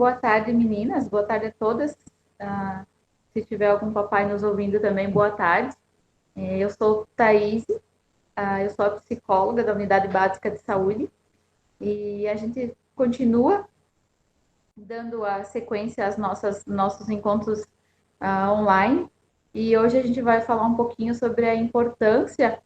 boa tarde, meninas. Boa tarde a todas. Se tiver algum papai nos ouvindo também, boa tarde. Eu sou Thaís, eu sou a psicóloga da Unidade Básica de Saúde e a gente continua dando a sequência aos nossos encontros online. E hoje a gente vai falar um pouquinho sobre a importância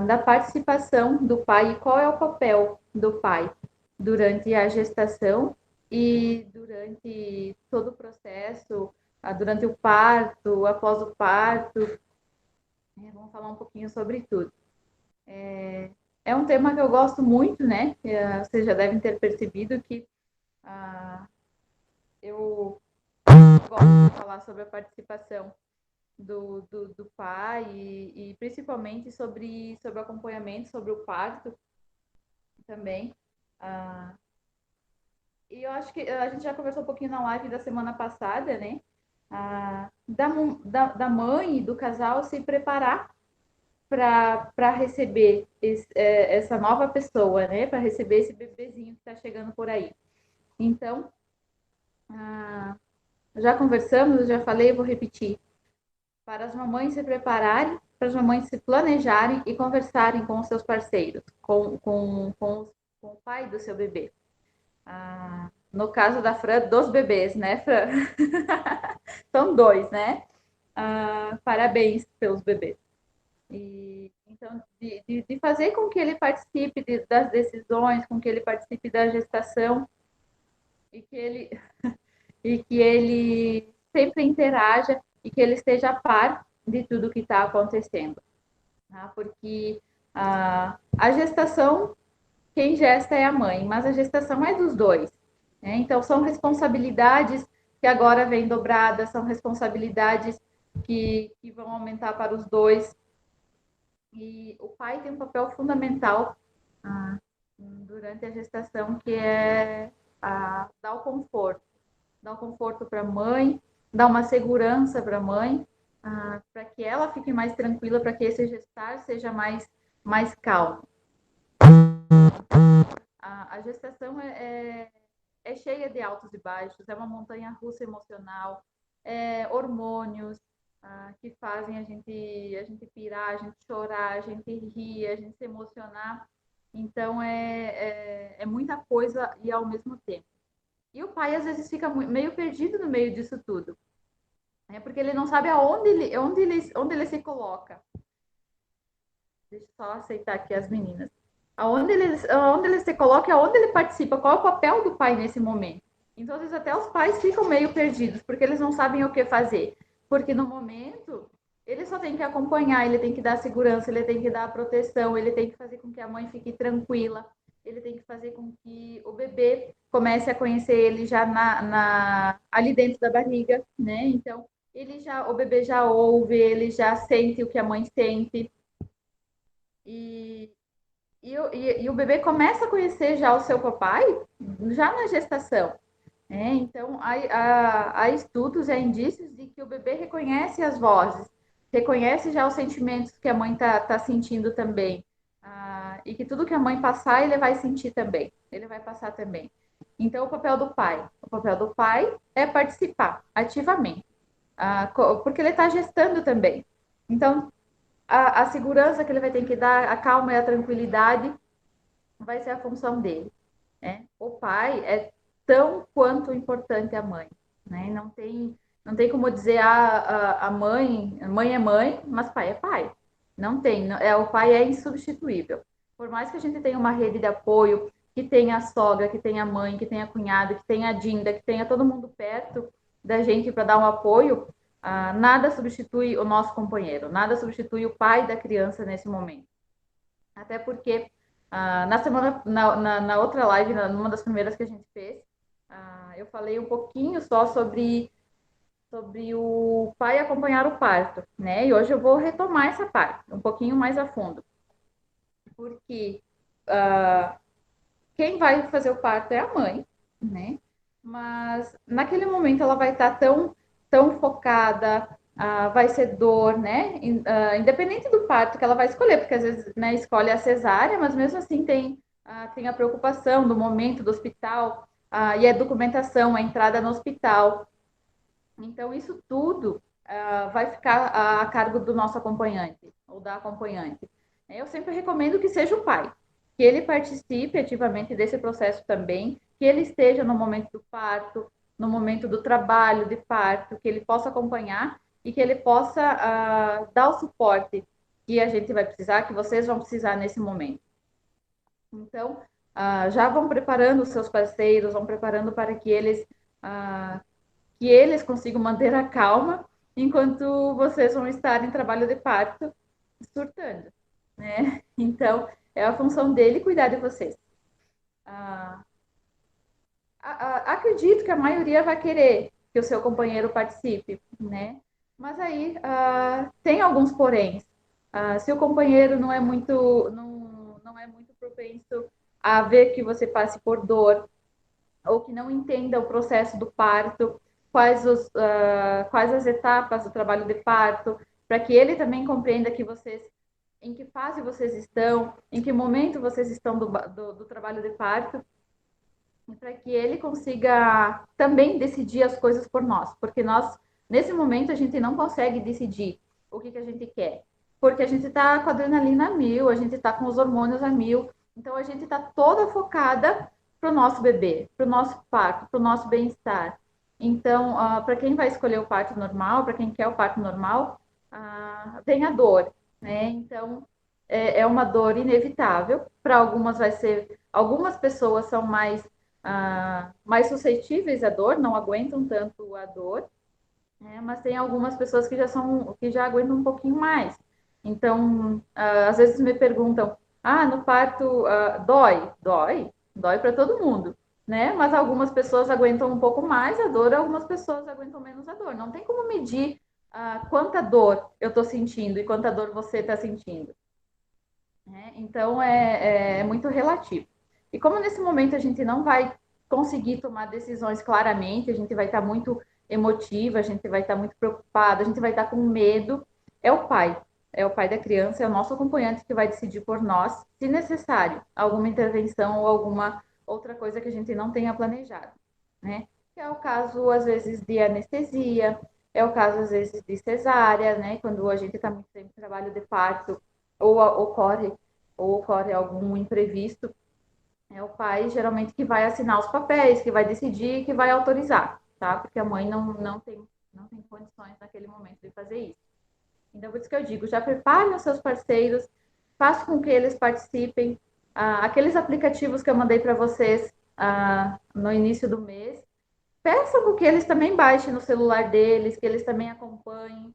da participação do pai e qual é o papel do pai durante a gestação e durante todo o processo, durante o parto, após o parto. Vamos falar um pouquinho sobre tudo. É um tema que eu gosto muito, né? Vocês já devem ter percebido que eu gosto de falar sobre a participação do pai e principalmente sobre o acompanhamento, sobre o parto também. E eu acho que a gente já conversou um pouquinho na live da semana passada, né? Da mãe e do casal se preparar para receber essa nova pessoa, né? Para receber esse bebezinho que está chegando por aí. Então, já conversamos, eu já falei, vou repetir. Para as mamães se prepararem, para as mamães se planejarem e conversarem com os seus parceiros, com o pai do seu bebê. No caso da Fran, dos bebês, né, Fran? São dois, né? Parabéns pelos bebês. Então, de fazer com que ele participe das decisões, com que ele participe da gestação e que ele sempre interaja e que ele esteja a par de tudo que está acontecendo. Porque a gestação, quem gesta é a mãe, mas a gestação é dos dois. Né? Então, são responsabilidades que agora vêm dobradas, são responsabilidades que vão aumentar para os dois. E o pai tem um papel fundamental durante a gestação, que é dar o conforto. Dar um conforto para a mãe, dar uma segurança para a mãe, para que ela fique mais tranquila, para que esse gestar seja mais calmo. A gestação é cheia de altos e baixos, é uma montanha russa emocional, hormônios que fazem a gente pirar, a gente chorar, a gente rir, a gente se emocionar. Então, é muita coisa e ao mesmo tempo. E o pai, às vezes, fica meio perdido no meio disso tudo, né? Porque ele não sabe onde ele se coloca. Deixa eu só aceitar aqui as meninas. Aonde ele se coloca, aonde ele participa, qual é o papel do pai nesse momento. Então, às vezes, até os pais ficam meio perdidos, porque eles não sabem o que fazer. Porque no momento, ele só tem que acompanhar, ele tem que dar segurança, ele tem que dar proteção, ele tem que fazer com que a mãe fique tranquila, ele tem que fazer com que o bebê comece a conhecer ele já ali dentro da barriga, né? Então, o bebê já ouve, ele já sente o que a mãe sente. E o bebê começa a conhecer já o seu papai já na gestação. Então, há estudos, há indícios de que o bebê reconhece as vozes, reconhece já os sentimentos que a mãe está sentindo também. E que tudo que a mãe passar, ele vai sentir também, ele vai passar também. Então, o papel do pai é participar ativamente, porque ele está gestando também. Então, a segurança que ele vai ter que dar, a calma e a tranquilidade vai ser a função dele. Né? O pai é tão quanto importante a mãe. Né? Não tem como dizer a mãe é mãe, mas pai é pai. Não tem. O pai é insubstituível. Por mais que a gente tenha uma rede de apoio, que tenha a sogra, que tenha a mãe, que tenha a cunhada, que tenha a Dinda, que tenha todo mundo perto da gente para dar um apoio, nada substitui o nosso companheiro, nada substitui o pai da criança nesse momento. Até porque na outra live, numa das primeiras que a gente fez, eu falei um pouquinho só sobre o pai acompanhar o parto, né? E hoje eu vou retomar essa parte um pouquinho mais a fundo. Porque quem vai fazer o parto é a mãe, né? Mas naquele momento ela vai estar tão focada, vai ser dor, né? Independente do parto que ela vai escolher, porque às vezes, né, escolhe a cesárea, mas mesmo assim tem a preocupação do momento do hospital, e a documentação, a entrada no hospital. Então, isso tudo vai ficar a cargo do nosso acompanhante ou da acompanhante. Eu sempre recomendo que seja o pai, que ele participe ativamente desse processo também, que ele esteja no momento do parto, no momento do trabalho de parto, que ele possa acompanhar e que ele possa dar o suporte que a gente vai precisar, que vocês vão precisar nesse momento. Então, já vão preparando os seus parceiros, vão preparando para que eles consigam manter a calma enquanto vocês vão estar em trabalho de parto surtando, né? Então, é a função dele cuidar de vocês. Acredito que a maioria vai querer que o seu companheiro participe, né? Mas aí tem alguns poréns. Se o companheiro não é muito propenso a ver que você passe por dor, ou que não entenda o processo do parto, quais as etapas do trabalho de parto, para que ele também compreenda que vocês, em que fase vocês estão, em que momento vocês estão do trabalho de parto, para que ele consiga também decidir as coisas por nós, porque nós, nesse momento, a gente não consegue decidir o que a gente quer, porque a gente está com a adrenalina a mil, a gente está com os hormônios a mil, então a gente está toda focada para o nosso bebê, para o nosso parto, para o nosso bem-estar. Então, para quem vai escolher o parto normal, para quem quer o parto normal, tem a dor, né? Então, é uma dor inevitável. Para algumas vai ser, algumas pessoas são mais suscetíveis à dor, não aguentam tanto a dor, né? Mas tem algumas pessoas que já aguentam um pouquinho mais. Então, às vezes me perguntam, no parto dói para todo mundo, né? Mas algumas pessoas aguentam um pouco mais a dor, algumas pessoas aguentam menos a dor. Não tem como medir quanta dor eu estou sentindo e quanta dor você está sentindo, né? Então é muito relativo. E como nesse momento a gente não vai conseguir tomar decisões claramente, a gente vai estar muito emotiva, a gente vai estar muito preocupada, a gente vai estar com medo, é o pai. É o pai da criança, é o nosso acompanhante que vai decidir por nós, se necessário, alguma intervenção ou alguma outra coisa que a gente não tenha planejado, né? É o caso, às vezes, de anestesia, é o caso, às vezes, de cesárea, né? Quando a gente está muito tempo em trabalho de parto, ou ocorre algum imprevisto, é o pai geralmente que vai assinar os papéis, que vai decidir, que vai autorizar, tá? Porque a mãe não tem condições naquele momento de fazer isso. Então, por isso que eu digo, já preparem os seus parceiros, faça com que eles participem. Aqueles aplicativos que eu mandei para vocês no início do mês, peçam com que eles também baixem no celular deles, que eles também acompanhem.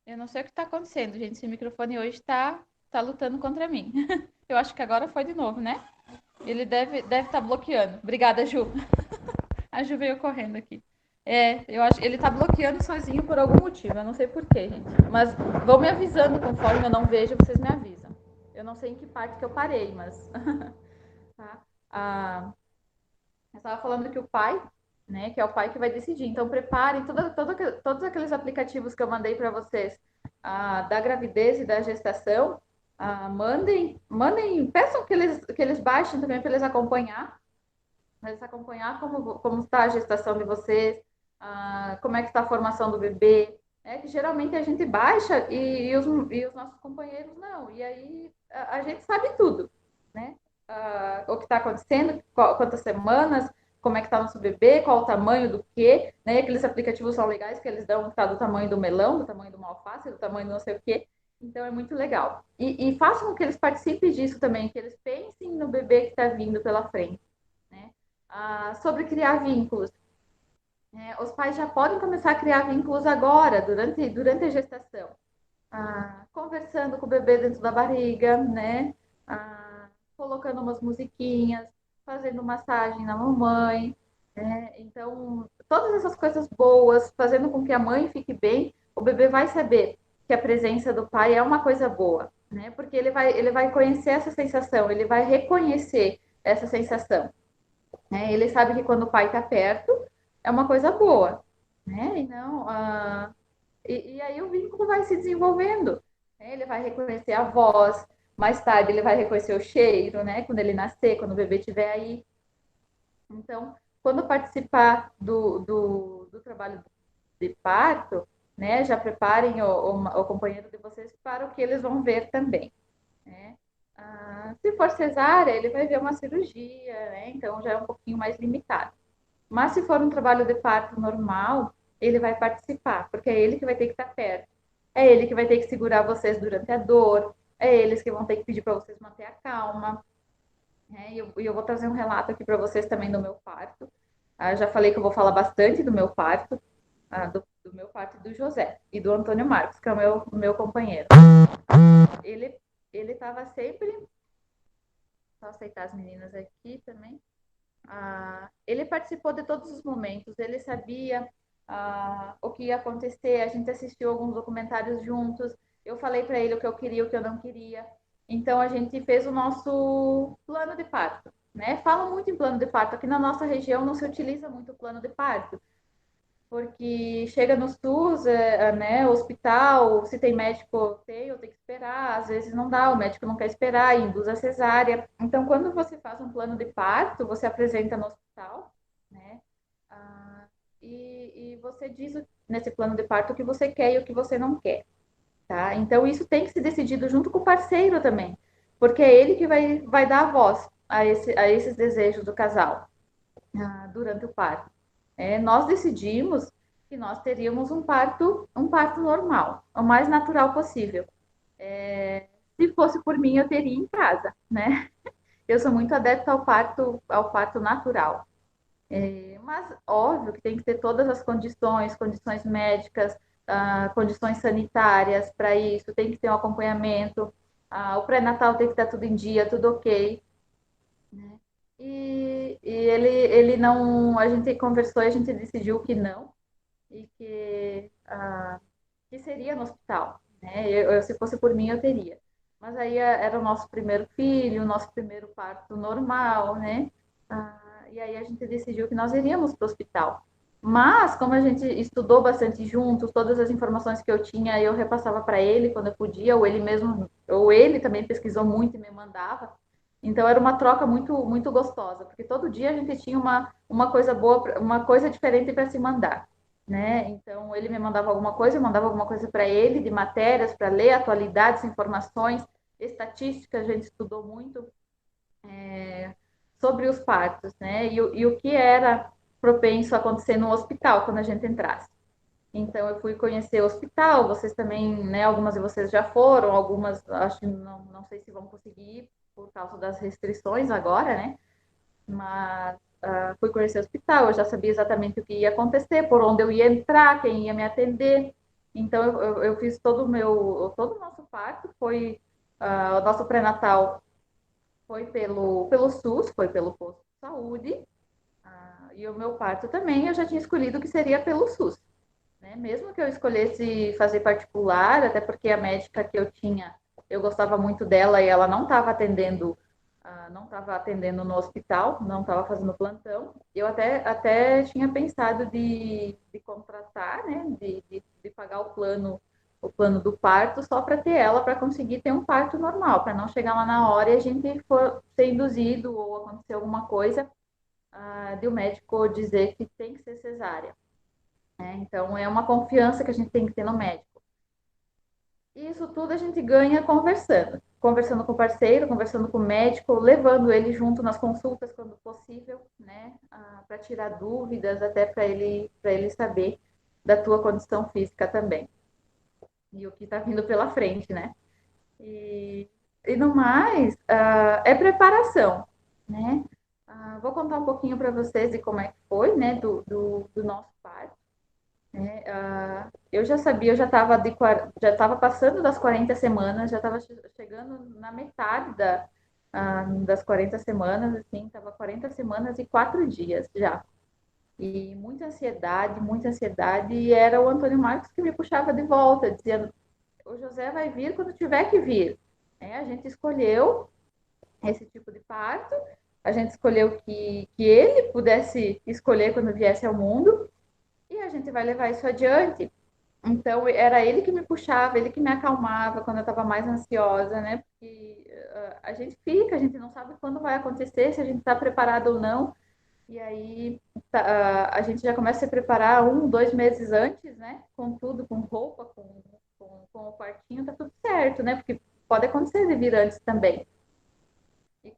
Eu não sei o que está acontecendo, gente. Esse microfone hoje tá lutando contra mim. Eu acho que agora foi de novo, né? Ele deve estar bloqueando. Obrigada, Ju. A Ju veio correndo aqui. Eu acho que ele tá bloqueando sozinho por algum motivo. Eu não sei porquê, gente. Mas vão me avisando conforme eu não vejo, vocês me avisam. Eu não sei em que parte que eu parei, mas. Tá? Eu estava falando que o pai, né, que é o pai que vai decidir. Então, preparem todos aqueles aplicativos que eu mandei para vocês da gravidez e da gestação. Peçam que eles baixem também para eles acompanhar como está a gestação de vocês, como é que está a formação do bebê. Que geralmente a gente baixa e os nossos companheiros não. E aí a gente sabe tudo, né? O que está acontecendo, quantas semanas, como é que tá nosso bebê, qual o tamanho do quê, né? Aqueles aplicativos são legais que eles dão que tá do tamanho do melão, do tamanho do alface, do tamanho do não sei o quê. Então é muito legal. E façam com que eles participem disso também, que eles pensem no bebê que está vindo pela frente, né? Sobre criar vínculos. Os pais já podem começar a criar vínculos agora, durante a gestação. Conversando com o bebê dentro da barriga, né? Colocando umas musiquinhas, fazendo massagem na mamãe, né? Então, todas essas coisas boas, fazendo com que a mãe fique bem, o bebê vai saber que a presença do pai é uma coisa boa, né? Porque ele vai conhecer essa sensação, ele vai reconhecer essa sensação, né? Ele sabe que quando o pai está perto, é uma coisa boa, né? E não, e aí o vínculo vai se desenvolvendo, né? Ele vai reconhecer a voz, mais tarde ele vai reconhecer o cheiro, né? Quando ele nascer, quando o bebê estiver aí. Então, quando participar do trabalho de parto, né? Já preparem o companheiro de vocês para o que eles vão ver também, né? Se for cesárea, ele vai ver uma cirurgia, né? Então já é um pouquinho mais limitado. Mas se for um trabalho de parto normal, ele vai participar, porque é ele que vai ter que estar perto. É ele que vai ter que segurar vocês durante a dor. É eles que vão ter que pedir para vocês manter a calma. E eu vou trazer um relato aqui para vocês também do meu parto. Já falei que eu vou falar bastante do meu parto, do meu parto e do José. E do Antônio Marcos, que é o meu companheiro. Ele ele estava sempre. Só aceitar as meninas aqui também. Ele participou de todos os momentos, ele sabia o que ia acontecer, a gente assistiu alguns documentários juntos, eu falei para ele o que eu queria, o que eu não queria. Então a gente fez o nosso plano de parto, né? Falam muito em plano de parto, aqui na nossa região não se utiliza muito o plano de parto, porque chega no SUS, né, hospital, se tem médico, tem, ou tem que esperar, às vezes não dá, o médico não quer esperar, induz a cesárea. Então, quando você faz um plano de parto, você apresenta no hospital, né, e você diz nesse plano de parto o que você quer e o que você não quer, tá? Então, isso tem que ser decidido junto com o parceiro também, porque é ele que vai dar a voz a esses desejos do casal, durante o parto. Nós decidimos que nós teríamos um parto normal, o mais natural possível. Se fosse por mim, eu teria em casa, né? Eu sou muito adepta ao parto natural. Mas óbvio que tem que ter todas as condições médicas, condições sanitárias para isso, tem que ter um acompanhamento, o pré-natal tem que estar tudo em dia, tudo ok, né? E ele não, a gente conversou e a gente decidiu que não, e que seria no hospital, né? Se fosse por mim, eu teria. Mas aí era o nosso primeiro filho, o nosso primeiro parto normal, né? E aí a gente decidiu que nós iríamos para o hospital. Mas, como a gente estudou bastante juntos, todas as informações que eu tinha, eu repassava para ele quando eu podia, ou ele também pesquisou muito e me mandava. Então era uma troca muito, muito gostosa, porque todo dia a gente tinha uma coisa boa, uma coisa diferente para se mandar, né? Então ele me mandava alguma coisa, eu mandava alguma coisa para ele de matérias para ler, atualidades, informações, estatísticas, a gente estudou muito sobre os partos, né? E o que era propenso a acontecer no hospital quando a gente entrasse. Então eu fui conhecer o hospital, vocês também, né? Algumas de vocês já foram, algumas acho que não sei se vão conseguir ir por causa das restrições agora, né? Mas fui conhecer o hospital, eu já sabia exatamente o que ia acontecer, por onde eu ia entrar, quem ia me atender. Então eu fiz todo o nosso parto, foi o nosso pré-natal foi pelo SUS, foi pelo posto de saúde, e o meu parto também eu já tinha escolhido que seria pelo SUS, né? Mesmo que eu escolhesse fazer particular, até porque a médica que eu tinha, eu gostava muito dela e ela não estava atendendo no hospital, não estava fazendo plantão. Eu até tinha pensado de contratar, né, de pagar o plano do parto só para ter ela, para conseguir ter um parto normal, para não chegar lá na hora e a gente for ser induzido ou acontecer alguma coisa de o médico dizer que tem que ser cesárea. Então, é uma confiança que a gente tem que ter no médico. E isso tudo a gente ganha conversando. conversando com o parceiro, conversando com o médico, levando ele junto nas consultas quando possível, né, para tirar dúvidas, até para ele saber da tua condição física também e o que está vindo pela frente, né? E no mais, é preparação, né? Vou contar um pouquinho para vocês de como é que foi, né, do nosso parto. Né? Eu já sabia, já estava passando das 40 semanas, já estava chegando na metade das 40 semanas, assim, estava 40 semanas e 4 dias já. E muita ansiedade, e era o Antônio Marcos que me puxava de volta, dizendo, o José vai vir quando tiver que vir. A gente escolheu esse tipo de parto, a gente escolheu que ele pudesse escolher quando viesse ao mundo, e a gente vai levar isso adiante. Então, era ele que me puxava, ele que me acalmava quando eu estava mais ansiosa, né? Porque a gente não sabe quando vai acontecer, se a gente está preparado ou não. E aí a gente já começa a se preparar 1, 2 meses antes, né? Com tudo, com roupa, com o quartinho, tá tudo certo, né? Porque pode acontecer de vir antes também.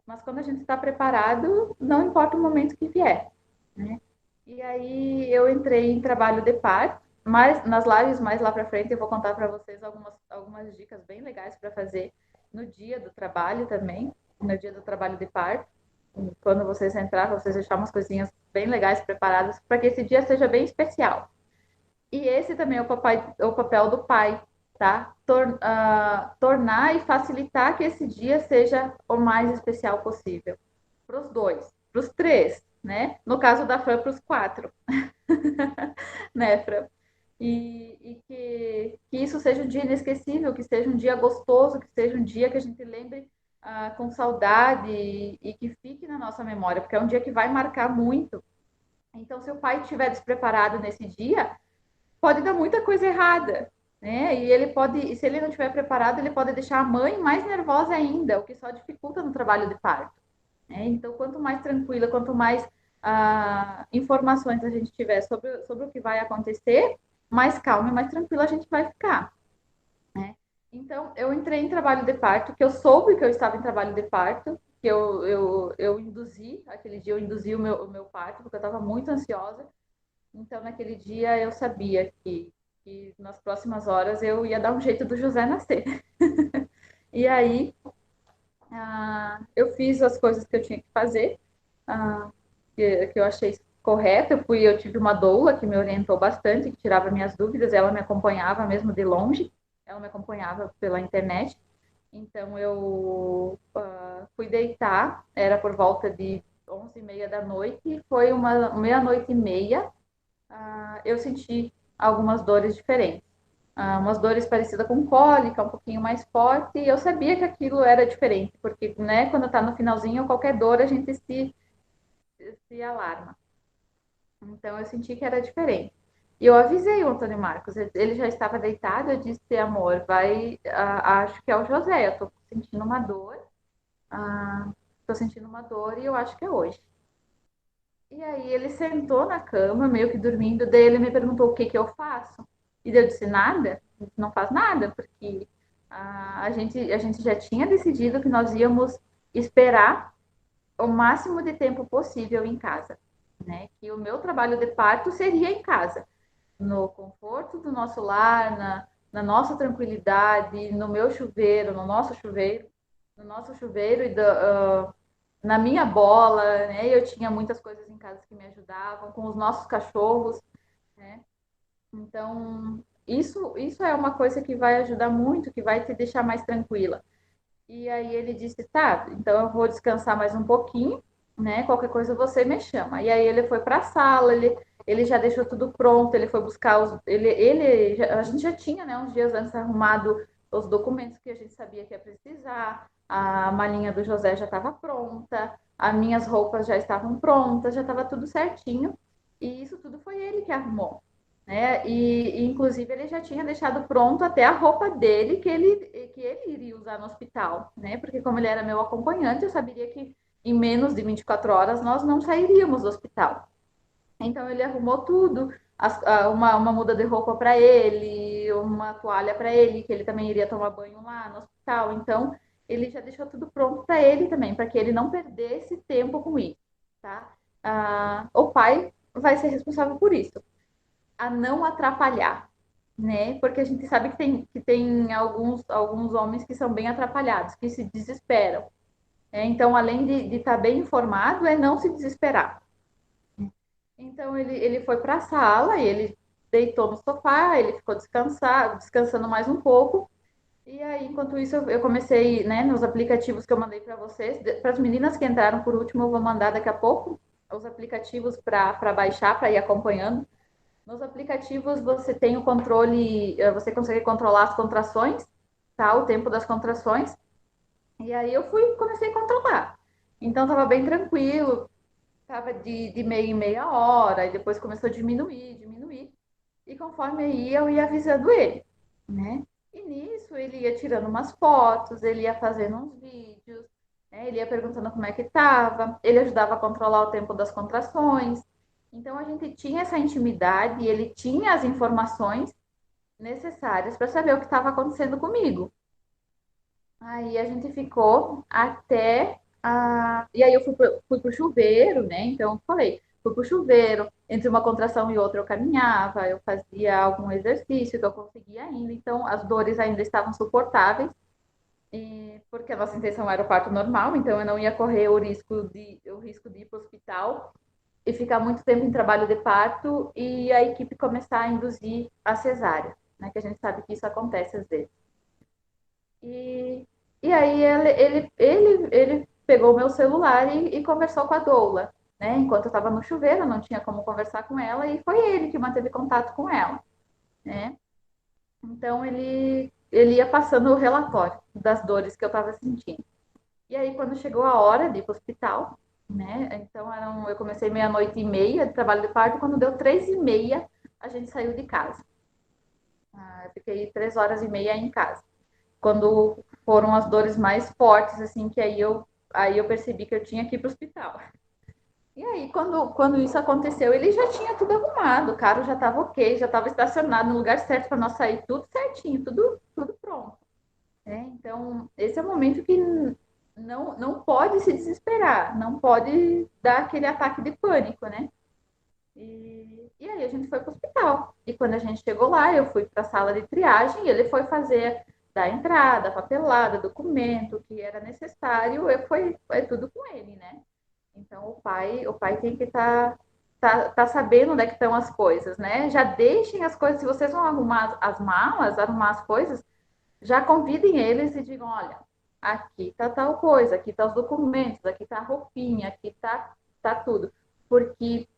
Mas quando a gente está preparado, não importa o momento que vier, né? E aí eu entrei em trabalho de parto, mas nas lives mais lá para frente eu vou contar para vocês algumas dicas bem legais para fazer no dia do trabalho também, no dia do trabalho de parto. Quando vocês entrar, vocês deixar umas coisinhas bem legais preparadas para que esse dia seja bem especial. E esse também é o papel do pai, tá? Tornar e facilitar que esse dia seja o mais especial possível. Para os dois, para os três, né? No caso da Fran, para os quatro, né, Fran? E que isso seja um dia inesquecível, que seja um dia gostoso, que seja um dia que a gente lembre com saudade e que fique na nossa memória, porque é um dia que vai marcar muito. Então, se o pai estiver despreparado nesse dia, pode dar muita coisa errada, né? E ele pode, se ele não estiver preparado, ele pode deixar a mãe mais nervosa ainda, o que só dificulta no trabalho de parto. Né? Então, quanto mais tranquila, quanto mais informações a gente tiver sobre o que vai acontecer, mais calma e mais tranquila a gente vai ficar. Né? Então, eu entrei em trabalho de parto, que eu soube que eu estava em trabalho de parto, que eu induzi, aquele dia eu induzi o meu parto, porque eu estava muito ansiosa. Então, naquele dia, eu sabia que nas próximas horas eu ia dar um jeito do José nascer. E aí, eu fiz as coisas que eu tinha que fazer, que eu achei correto. Eu tive uma doula que me orientou bastante, que tirava minhas dúvidas, ela me acompanhava mesmo de longe, ela me acompanhava pela internet. Então, eu fui deitar, era por volta de 11h30 da noite, e foi uma meia-noite e meia, eu senti algumas dores diferentes. Umas dores parecidas com cólica, um pouquinho mais forte, e eu sabia que aquilo era diferente, porque, né, quando tá no finalzinho, qualquer dor a gente se alarma. Então eu senti que era diferente. E eu avisei o Antônio Marcos, ele já estava deitado, eu disse, amor, acho que é o José, eu tô sentindo uma dor, tô sentindo uma dor e eu acho que é hoje. E aí ele sentou na cama, meio que dormindo, daí ele me perguntou o que eu faço. E eu disse, nada, não faz nada, porque a gente já tinha decidido que nós íamos esperar o máximo de tempo possível em casa, né? Que o meu trabalho de parto seria em casa, no conforto do nosso lar, na nossa tranquilidade, no meu chuveiro, no nosso chuveiro na minha bola, né? Eu tinha muitas coisas em casa que me ajudavam, com os nossos cachorros, né? Então, isso é uma coisa que vai ajudar muito, que vai te deixar mais tranquila. E aí ele disse, tá, então eu vou descansar mais um pouquinho, né? Qualquer coisa você me chama. E aí ele foi para a sala, ele já deixou tudo pronto, ele foi buscar a gente já tinha, né, uns dias antes arrumado os documentos que a gente sabia que ia precisar, a malinha do José já estava pronta, as minhas roupas já estavam prontas, já estava tudo certinho. E isso tudo foi ele que arrumou. Né? E inclusive ele já tinha deixado pronto até a roupa dele que ele iria usar no hospital, né? Porque como ele era meu acompanhante, eu sabia que em menos de 24 horas nós não sairíamos do hospital. Então ele arrumou tudo, uma muda de roupa para ele, uma toalha para ele, que ele também iria tomar banho lá no hospital. Então ele já deixou tudo pronto para ele também, para que ele não perdesse tempo com isso, tá? O pai vai ser responsável por isso, a não atrapalhar, né? Porque a gente sabe que tem alguns homens que são bem atrapalhados, que se desesperam. Então, além de estar bem informado, é não se desesperar. Então, ele foi para a sala e ele deitou no sofá, ele ficou descansando mais um pouco. E aí, enquanto isso, eu comecei, né, nos aplicativos que eu mandei para vocês. Para as meninas que entraram por último, eu vou mandar daqui a pouco os aplicativos para baixar, para ir acompanhando. Nos aplicativos, você tem o controle, você consegue controlar as contrações, tá? O tempo das contrações. E aí comecei a controlar. Então, estava bem tranquilo, estava de meia em meia hora, e depois começou a diminuir. E conforme ia, eu ia avisando ele, né? E nisso ele ia tirando umas fotos, ele ia fazendo uns vídeos, né? Ele ia perguntando como é que estava, ele ajudava a controlar o tempo das contrações. Então a gente tinha essa intimidade e ele tinha as informações necessárias para saber o que estava acontecendo comigo. Aí a gente ficou até E aí eu fui pro chuveiro, né? Então, falei, fui pro chuveiro, entre uma contração e outra eu caminhava, eu fazia algum exercício que eu conseguia ainda, então as dores ainda estavam suportáveis, porque a nossa intenção era o parto normal, então eu não ia correr o risco de ir para o hospital e ficar muito tempo em trabalho de parto e a equipe começar a induzir a cesárea, né? Que a gente sabe que isso acontece às vezes. E, e aí ele pegou o meu celular e conversou com a doula, né? Enquanto eu estava no chuveiro, não tinha como conversar com ela, e foi ele que manteve contato com ela, né? Então ele ia passando o relatório das dores que eu estava sentindo. E aí, quando chegou a hora de ir para o hospital, né? Então eu comecei meia-noite e meia de trabalho de parto, quando deu 3h30, a gente saiu de casa. Eu fiquei 3 horas e meia em casa. Quando foram as dores mais fortes, assim, que aí eu percebi que eu tinha que ir para o hospital. E aí, quando isso aconteceu, ele já tinha tudo arrumado, o carro já estava ok, já estava estacionado no lugar certo para nós sair, tudo certinho, tudo pronto. Né? Então, esse é o momento que não pode se desesperar, não pode dar aquele ataque de pânico, né? E aí a gente foi para o hospital. E quando a gente chegou lá, eu fui para a sala de triagem e ele foi fazer da entrada, papelada, documento, o que era necessário, foi tudo com ele, né? Então o pai tem que tá sabendo onde é que estão as coisas, né? Já deixem as coisas, se vocês vão arrumar as malas, arrumar as coisas, já convidem eles e digam, olha, aqui tá tal coisa, aqui tá os documentos, aqui tá a roupinha, aqui tá tudo. Porque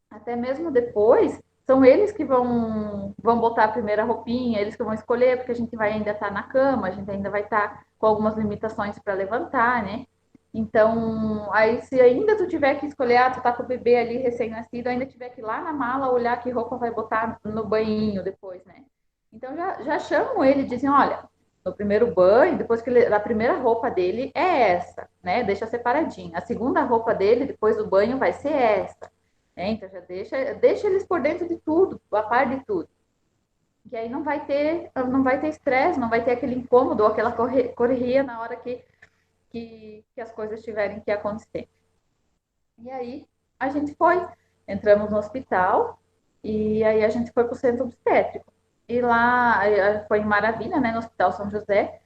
até mesmo depois, são eles que vão botar a primeira roupinha, eles que vão escolher, porque a gente vai ainda estar na cama, a gente ainda vai estar com algumas limitações para levantar, né? Então, aí se ainda tu tiver que escolher, tu tá com o bebê ali recém-nascido, ainda tiver que ir lá na mala olhar que roupa vai botar no banhinho depois, né? Então já chamam ele e dizem, olha, no primeiro banho, depois que a primeira roupa dele é essa, né? Deixa separadinha. A segunda roupa dele, depois do banho, vai ser essa. Então já deixa eles por dentro de tudo, a par de tudo. Que aí não vai ter estresse, não vai ter aquele incômodo ou aquela correria na hora que as coisas tiverem que acontecer. E aí a gente entramos no hospital e aí a gente foi para o centro obstétrico. E lá foi em Maravilha, né, no Hospital São José.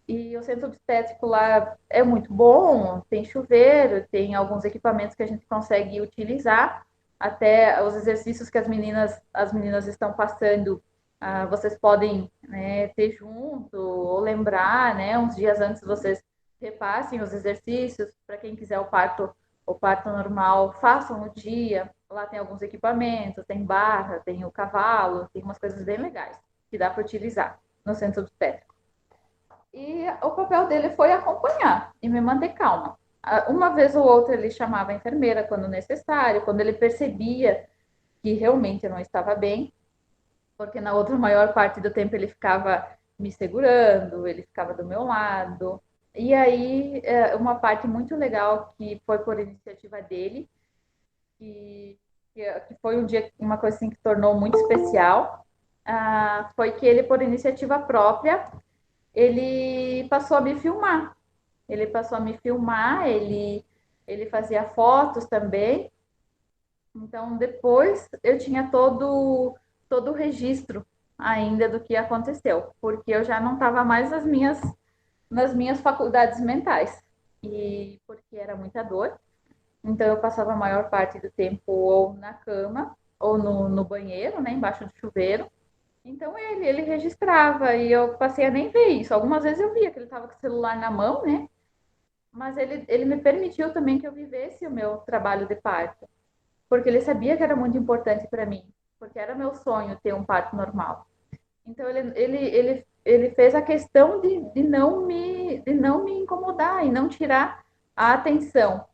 E o centro obstétrico lá é muito bom, tem chuveiro, tem alguns equipamentos que a gente consegue utilizar, até os exercícios que as meninas estão passando, vocês podem, né, ter junto ou lembrar, né, uns dias antes vocês repassem os exercícios, para quem quiser o parto normal, façam no dia, lá tem alguns equipamentos, tem barra, tem o cavalo, tem umas coisas bem legais que dá para utilizar no centro obstétrico. E o papel dele foi acompanhar e me manter calma. Uma vez ou outra ele chamava a enfermeira quando necessário, quando ele percebia que realmente eu não estava bem, porque na outra maior parte do tempo ele ficava me segurando, ele ficava do meu lado. E aí, uma parte muito legal que foi por iniciativa dele, que foi um dia, uma coisa assim que tornou muito especial, foi que ele, por iniciativa própria, ele passou a me filmar. Ele passou a me filmar, ele fazia fotos também. Então, depois eu tinha todo o registro ainda do que aconteceu, porque eu já não estava mais nas minhas faculdades mentais. E porque era muita dor, então eu passava a maior parte do tempo ou na cama ou no banheiro, né, embaixo do chuveiro. Então ele registrava e eu passei a nem ver isso. Algumas vezes eu via que ele estava com o celular na mão, né? Mas ele me permitiu também que eu vivesse o meu trabalho de parto, porque ele sabia que era muito importante para mim, porque era meu sonho ter um parto normal. Então ele fez a questão de não me incomodar e não tirar a atenção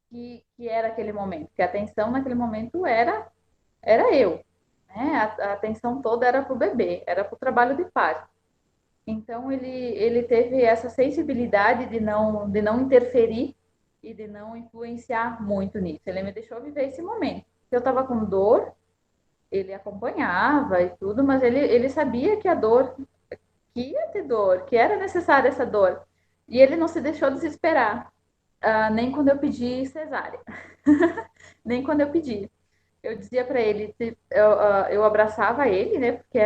que era aquele momento, que a atenção naquele momento era eu, né? A atenção toda era para o bebê, era para o trabalho de parto. Então ele teve essa sensibilidade de não interferir e de não influenciar muito nisso. Ele me deixou viver esse momento. Eu estava com dor, ele acompanhava e tudo, mas ele sabia que a dor, que ia ter dor, que era necessária essa dor. E ele não se deixou desesperar, nem quando eu pedi cesárea, nem quando eu pedi. Eu dizia para ele, eu abraçava ele, né? Porque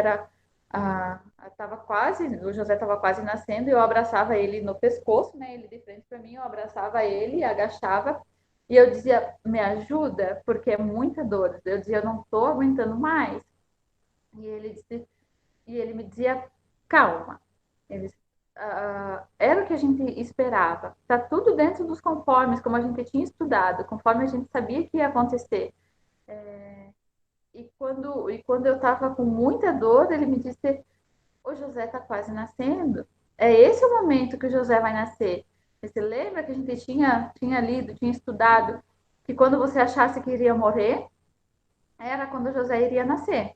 tava quase, o José estava quase nascendo, e eu abraçava ele no pescoço, né? Ele de frente para mim, eu abraçava ele, agachava, e eu dizia, me ajuda, porque é muita dor. Eu dizia, eu não estou aguentando mais. E ele me dizia, calma. Ele, era o que a gente esperava. Tá tudo dentro dos conformes, como a gente tinha estudado, conforme a gente sabia que ia acontecer. E quando eu estava com muita dor, ele me disse: o José está quase nascendo. É esse o momento que o José vai nascer. Você lembra que a gente tinha lido, tinha estudado, que quando você achasse que iria morrer, era quando o José iria nascer.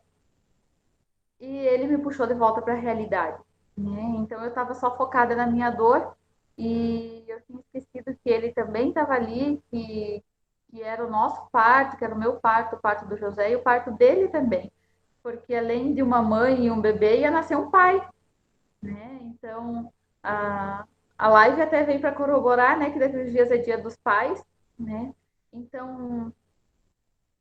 E ele me puxou de volta para a realidade. Né? Então eu estava só focada na minha dor e eu tinha esquecido que ele também estava ali, que era o nosso parto, que era o meu parto, o parto do José e o parto dele também. Porque além de uma mãe e um bebê, ia nascer um pai. Né? Então a live até vem para corroborar, né, que daqui a uns dias é dia dos pais. Né? Então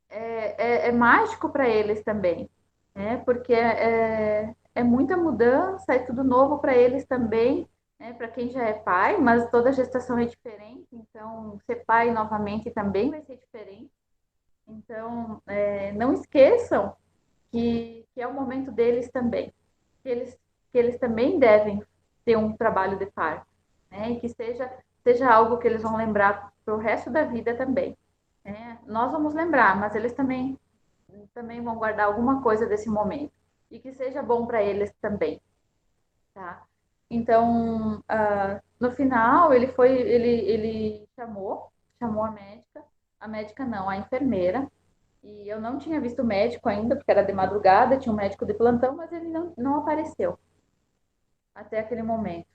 é mágico para eles também, né? Porque é muita mudança, é tudo novo para eles também, né? Para quem já é pai, mas toda gestação é diferente, então ser pai novamente também vai ser diferente. Então, não esqueçam que é o momento deles também, que eles também devem ter um trabalho de parto, né? E que seja algo que eles vão lembrar para o resto da vida também. Né? Nós vamos lembrar, mas eles também vão guardar alguma coisa desse momento e que seja bom para eles também, tá? Então, no final ele chamou a médica não, a enfermeira, e eu não tinha visto o médico ainda porque era de madrugada, tinha um médico de plantão, mas ele não apareceu até aquele momento.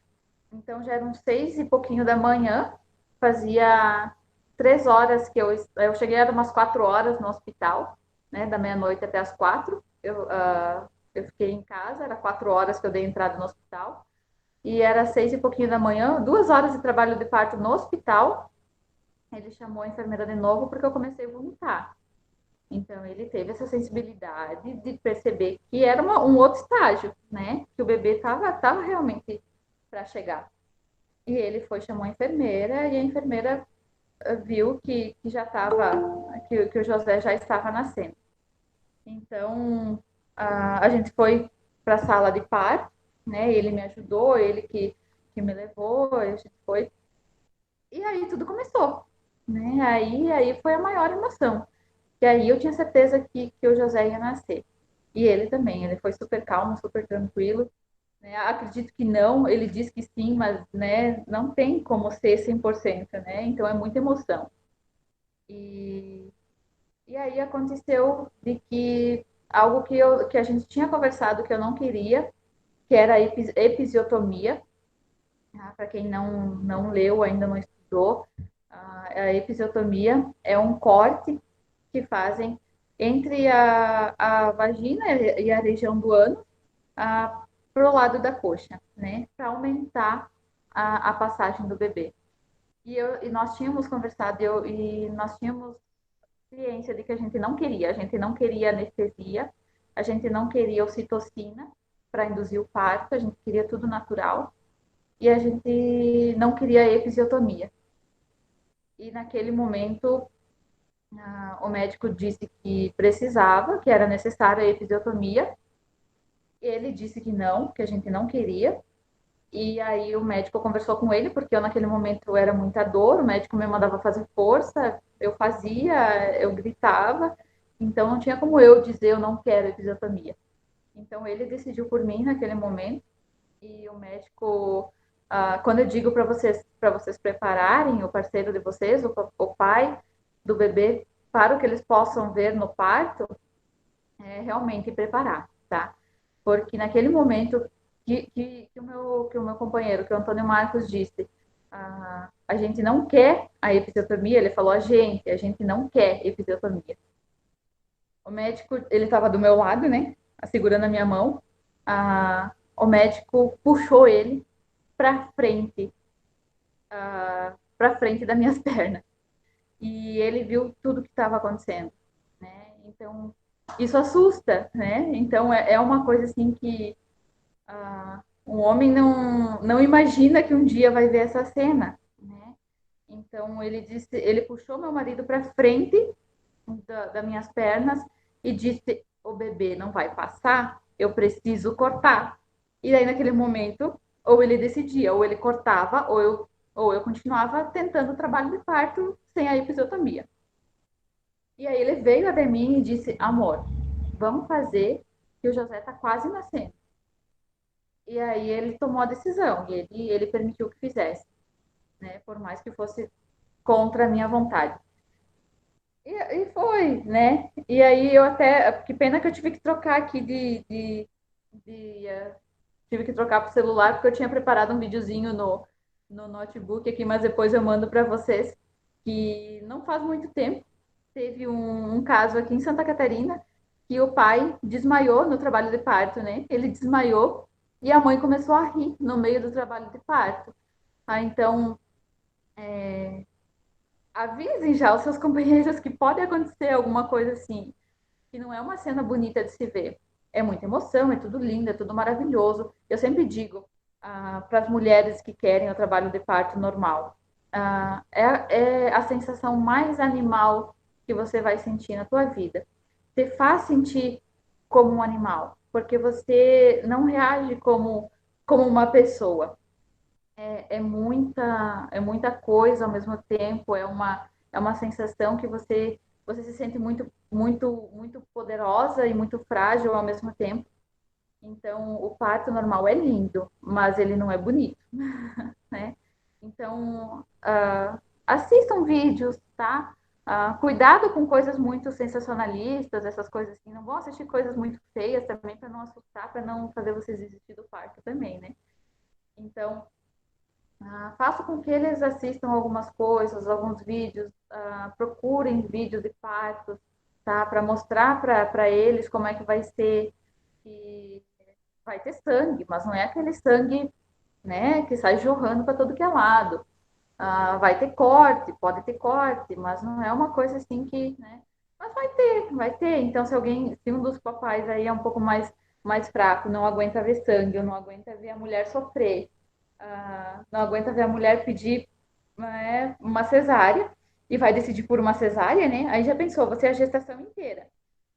Então já eram 6 e pouquinho da manhã, fazia 3 horas que eu cheguei, era umas 4 horas no hospital, né, da meia-noite até as 4. Eu fiquei em casa, era 4 horas que eu dei entrada no hospital, e era 6 e pouquinho da manhã, 2 horas de trabalho de parto no hospital. Ele chamou a enfermeira de novo porque eu comecei a vomitar. Então ele teve essa sensibilidade de perceber que era um outro estágio, né? Que o bebê estava realmente para chegar. E ele foi, chamou a enfermeira, e a enfermeira viu que já estava, que o José já estava nascendo. Então, a gente foi para a sala de parto, né? Ele me ajudou, ele que me levou, a gente foi. E aí tudo começou, né? Aí foi a maior emoção. E aí eu tinha certeza que o José ia nascer. E ele também, ele foi super calmo, super tranquilo. Né? Acredito que não, ele diz que sim, mas né, não tem como ser 100%, né? Então é muita emoção. E, e aí aconteceu de que algo que a gente tinha conversado que eu não queria, que era a episiotomia. Tá? Para quem não leu, ainda não estudou, a episiotomia é um corte que fazem entre a vagina e a região do ânus, pro lado da coxa, né? Para aumentar a passagem do bebê. E nós tínhamos conversado e nós tínhamos ciência de que a gente não queria anestesia, a gente não queria ocitocina para induzir o parto, a gente queria tudo natural e a gente não queria episiotomia. E naquele momento o médico disse que precisava, que era necessária a episiotomia. Ele disse que não, que a gente não queria. E aí o médico conversou com ele, porque eu naquele momento era muita dor, o médico me mandava fazer força, eu fazia, eu gritava, então não tinha como eu dizer eu não quero episiotomia. Então ele decidiu por mim naquele momento e o médico, quando eu digo para vocês prepararem o parceiro de vocês, o pai do bebê, para o que eles possam ver no parto, é realmente preparar, tá? Porque naquele momento que o meu companheiro, que o Antônio Marcos disse, a gente não quer a episiotomia, ele falou a gente não quer episiotomia. O médico, ele estava do meu lado, né, segurando a minha mão, o médico puxou ele para frente das minhas pernas. E ele viu tudo que estava acontecendo, né? Então, isso assusta, né? Então, é uma coisa assim que um homem não imagina que um dia vai ver essa cena, né? Então ele puxou meu marido para frente das minhas pernas e disse: o bebê não vai passar, eu preciso cortar. E aí naquele momento, ou ele decidia, ou ele cortava, ou eu continuava tentando o trabalho de parto sem a episiotomia. E aí ele veio até mim e disse: amor, vamos fazer que o José está quase nascendo. E aí ele tomou a decisão e ele permitiu que fizesse, né? Por mais que fosse contra a minha vontade. E foi, né? E aí eu até. Que pena que eu tive que trocar aqui tive que trocar para o celular, porque eu tinha preparado um videozinho no notebook aqui, mas depois eu mando para vocês. Que não faz muito tempo teve um caso aqui em Santa Catarina que o pai desmaiou no trabalho de parto, né? Ele desmaiou e a mãe começou a rir no meio do trabalho de parto. Então, avisem já os seus companheiros que pode acontecer alguma coisa assim, que não é uma cena bonita de se ver. É muita emoção, é tudo lindo, é tudo maravilhoso. Eu sempre digo para as mulheres que querem o trabalho de parto normal, é a sensação mais animal que você vai sentir na tua vida. Te faz sentir como um animal, porque você não reage como uma pessoa. É muita coisa ao mesmo tempo, é uma sensação que você se sente muito poderosa e muito frágil ao mesmo tempo. Então, o parto normal é lindo, mas ele não é bonito, né? Então, assistam vídeos, tá? Cuidado com coisas muito sensacionalistas, essas coisas assim. Não vão assistir coisas muito feias também para não assustar, para não fazer vocês desistir do parto também, né? Então, faça com que eles assistam algumas coisas, alguns vídeos, procurem vídeos de partos, tá? Para mostrar para eles como é que vai ser. E vai ter sangue, mas não é aquele sangue, né, que sai jorrando para todo que é lado. Vai ter corte, pode ter corte, mas não é uma coisa assim que, né? Mas vai ter. Então, se um dos papais aí é um pouco mais fraco, não aguenta ver sangue, ou não aguenta ver a mulher sofrer, não aguenta ver a mulher pedir, né, uma cesárea e vai decidir por uma cesárea, né? Aí já pensou, você é a gestação inteira.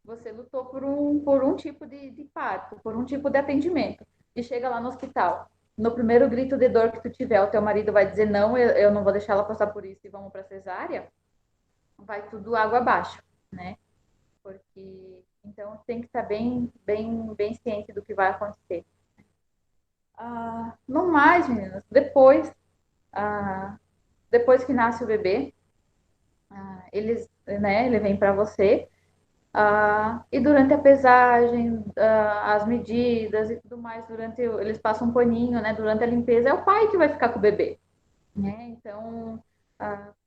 Você lutou por um tipo de parto, por um tipo de atendimento. E chega lá no hospital. No primeiro grito de dor que tu tiver, o teu marido vai dizer: não, eu não vou deixar ela passar por isso e vamos para cesárea. Vai tudo água abaixo, né? Porque então tem que estar bem ciente do que vai acontecer. No mais, meninas, depois que nasce o bebê, ele vem para você. E durante a pesagem, as medidas e tudo mais, eles passam um paninho, né? Durante a limpeza, é o pai que vai ficar com o bebê, né? Então,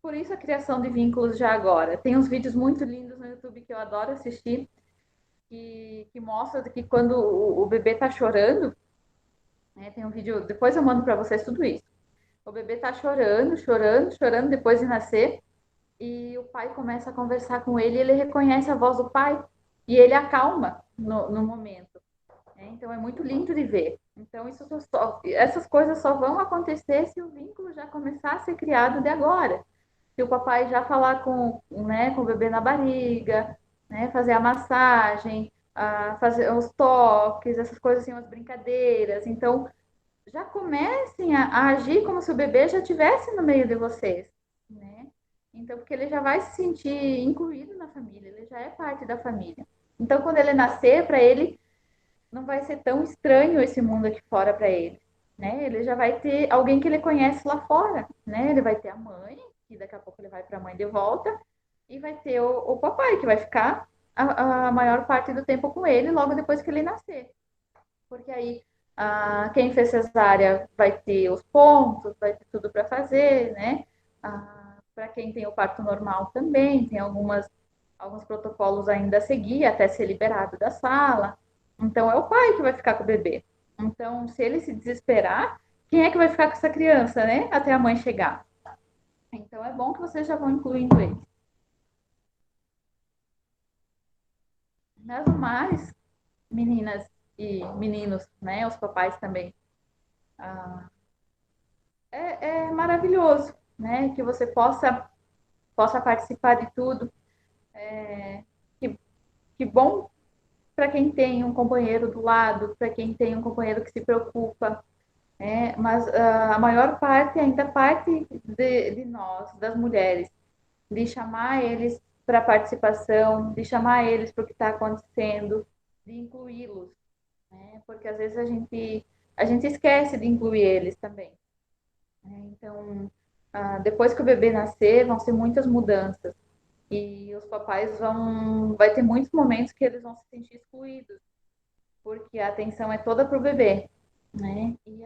por isso a criação de vínculos já agora. Tem uns vídeos muito lindos no YouTube que eu adoro assistir, que mostra que quando o bebê está chorando, Tem um vídeo, depois eu mando para vocês tudo isso. O bebê tá chorando, chorando, chorando depois de nascer, e o pai começa a conversar com ele, e ele reconhece a voz do pai, e ele acalma no momento. Então é muito lindo de ver. Então essas coisas só vão acontecer se o vínculo já começar a ser criado de agora. Se o papai já falar com o bebê na barriga, né, fazer a massagem, fazer os toques, essas coisas assim, as brincadeiras. Então já comecem a agir como se o bebê já estivesse no meio de vocês, né? Então, porque ele já vai se sentir incluído na família, ele já é parte da família. Então, quando ele nascer, para ele não vai ser tão estranho esse mundo aqui fora para ele, né? Ele já vai ter alguém que ele conhece lá fora, né? Ele vai ter a mãe, que daqui a pouco ele vai para a mãe de volta, e vai ter o papai, que vai ficar a maior parte do tempo com ele logo depois que ele nascer. Porque aí quem fez cesárea vai ter os pontos, vai ter tudo para fazer, né? Para quem tem o parto normal também, tem alguns protocolos ainda a seguir até ser liberado da sala. Então é o pai que vai ficar com o bebê. Então, se ele se desesperar, quem é que vai ficar com essa criança, né? Até a mãe chegar. Então é bom que vocês já vão incluindo ele. Mas o mais, meninas e meninos, né? Os papais também. Ah, é maravilhoso, né? Que você possa participar de tudo. Que, que bom para quem tem um companheiro do lado, para quem tem um companheiro que se preocupa, mas a maior parte ainda parte de nós, das mulheres, de chamar eles para participação, de chamar eles para o que está acontecendo, de incluí-los, né? Porque às vezes a gente esquece de incluir eles também. Então, depois que o bebê nascer, vão ser muitas mudanças. E os papais vai ter muitos momentos que eles vão se sentir excluídos, porque a atenção é toda para o bebê, né? E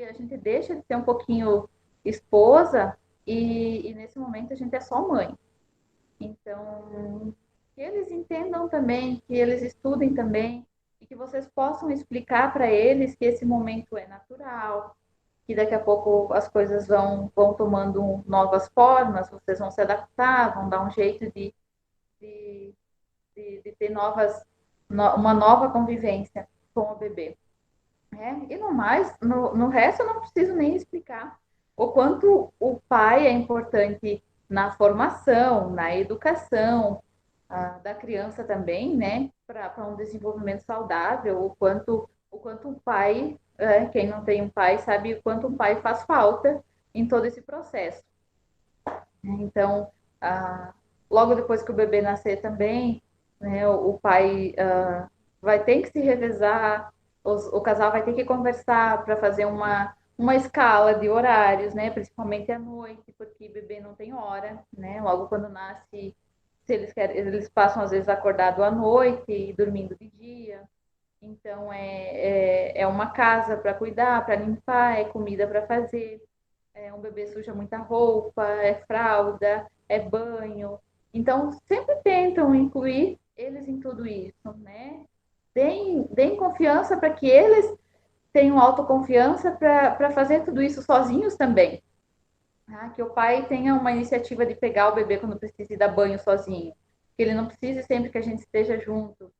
a gente deixa de ser um pouquinho esposa e nesse momento a gente é só mãe. Então, que eles entendam também, que eles estudem também e que vocês possam explicar para eles que esse momento é natural, que daqui a pouco as coisas vão tomando novas formas, vocês vão se adaptar, vão dar um jeito de, de ter uma nova convivência com o bebê. E no mais, no resto eu não preciso nem explicar o quanto o pai é importante na formação, na educação da criança também, né, para um desenvolvimento saudável, o quanto o pai, quem não tem um pai sabe o quanto um pai faz falta em todo esse processo. Então, logo depois que o bebê nascer também, né, o pai vai ter que se revezar, o casal vai ter que conversar para fazer uma escala de horários, né, principalmente à noite, porque o bebê não tem hora, né, logo quando nasce, se eles querem, eles passam às vezes acordado à noite e dormindo de dia. Então é uma casa para cuidar, para limpar, é comida para fazer. Um bebê suja muita roupa, é fralda, é banho. Então, sempre tentam incluir eles em tudo isso, né? Deem confiança para que eles tenham autoconfiança para fazer tudo isso sozinhos também. Que o pai tenha uma iniciativa de pegar o bebê quando precisa e dar banho sozinho. Que ele não precise sempre que a gente esteja junto,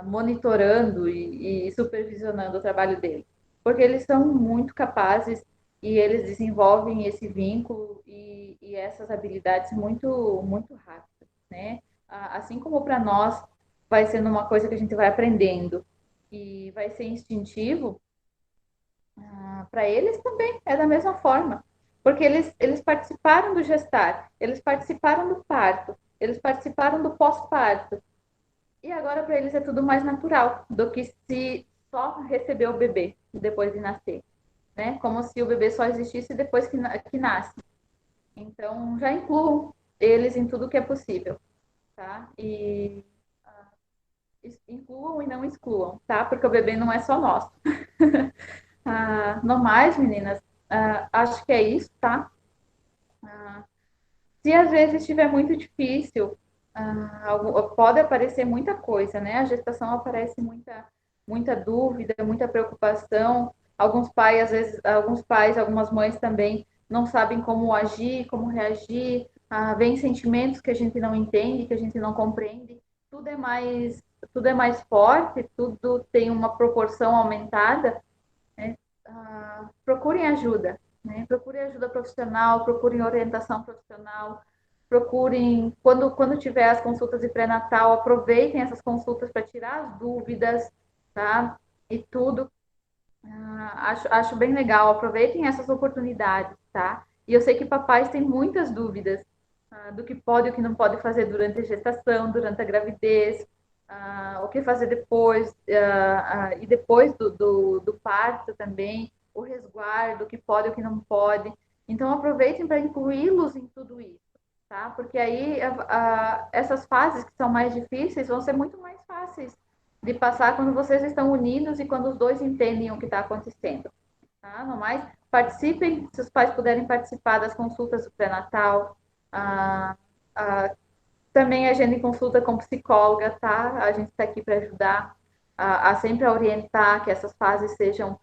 monitorando e supervisionando o trabalho dele. Porque eles são muito capazes e eles desenvolvem esse vínculo e essas habilidades muito, muito rápido, né? Assim como para nós vai sendo uma coisa que a gente vai aprendendo e vai ser instintivo, para eles também é da mesma forma, porque eles participaram do gestar, eles participaram do parto, eles participaram do pós-parto, e agora para eles é tudo mais natural do que se só receber o bebê depois de nascer, né? Como se o bebê só existisse depois que nasce. Então já incluam eles em tudo que é possível, tá? E incluam e não excluam, tá? Porque o bebê não é só nosso. No mais, meninas, acho que é isso, tá? Se às vezes estiver muito difícil, pode aparecer muita coisa, né? A gestação aparece muita dúvida, muita preocupação. Alguns pais, às vezes, alguns pais, algumas mães também não sabem como agir, como reagir, vem sentimentos que a gente não entende, que a gente não compreende, tudo é mais, tudo é mais forte, tudo tem uma proporção aumentada, né? Procurem ajuda, né? Procurem ajuda profissional, procurem orientação profissional, procurem, quando tiver as consultas de pré-natal, aproveitem essas consultas para tirar as dúvidas, tá? E tudo, acho bem legal, aproveitem essas oportunidades, tá? E eu sei que papais têm muitas dúvidas do que pode e o que não pode fazer durante a gestação, durante a gravidez, o que fazer depois, e depois do parto também, o resguardo, o que pode e o que não pode. Então, aproveitem para incluí-los em tudo isso, tá? Porque aí essas fases que são mais difíceis vão ser muito mais fáceis de passar quando vocês estão unidos e quando os dois entendem o que está acontecendo. Tá? No mais, participem, se os pais puderem participar das consultas do pré-natal, ah, ah, também agendem consulta com psicóloga, tá? A gente está aqui para ajudar a sempre orientar que essas fases sejam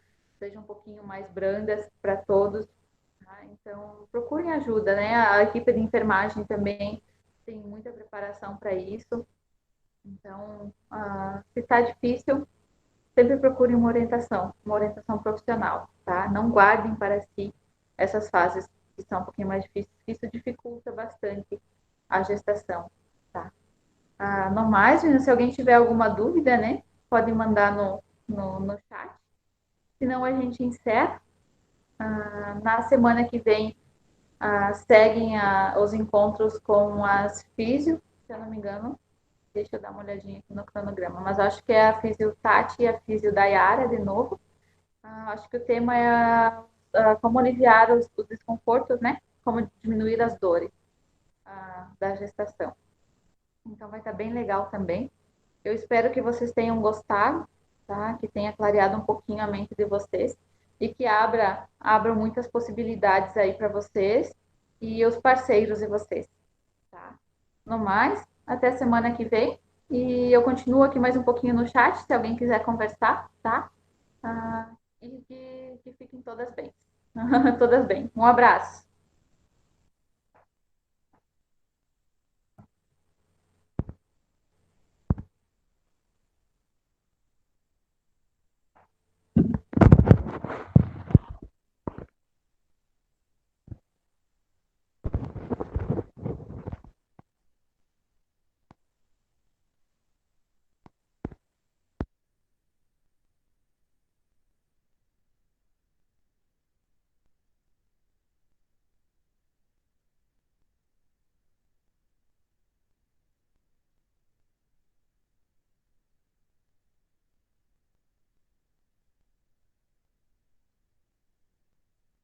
um pouquinho mais brandas para todos. Tá? Então, procurem ajuda, né? A equipe de enfermagem também tem muita preparação para isso. Então, se está difícil, sempre procure uma orientação profissional, tá? Não guardem para si essas fases que são um pouquinho mais difíceis, que isso dificulta bastante a gestação, tá? No mais, se alguém tiver alguma dúvida, né, pode mandar no chat. Senão a gente encerra. Na semana que vem, seguem os encontros com as físio, se eu não me engano. Deixa eu dar uma olhadinha aqui no cronograma. Mas acho que é a físio Tati e a físio Dayara de novo. Acho que o tema é como aliviar os desconfortos, né? Como diminuir as dores da gestação. Então vai estar bem legal também. Eu espero que vocês tenham gostado, tá? Que tenha clareado um pouquinho a mente de vocês e que abra muitas possibilidades aí para vocês e os parceiros de vocês, tá? No mais, até semana que vem. E eu continuo aqui mais um pouquinho no chat, se alguém quiser conversar, tá? E que fiquem todas bem. Todas bem. Um abraço.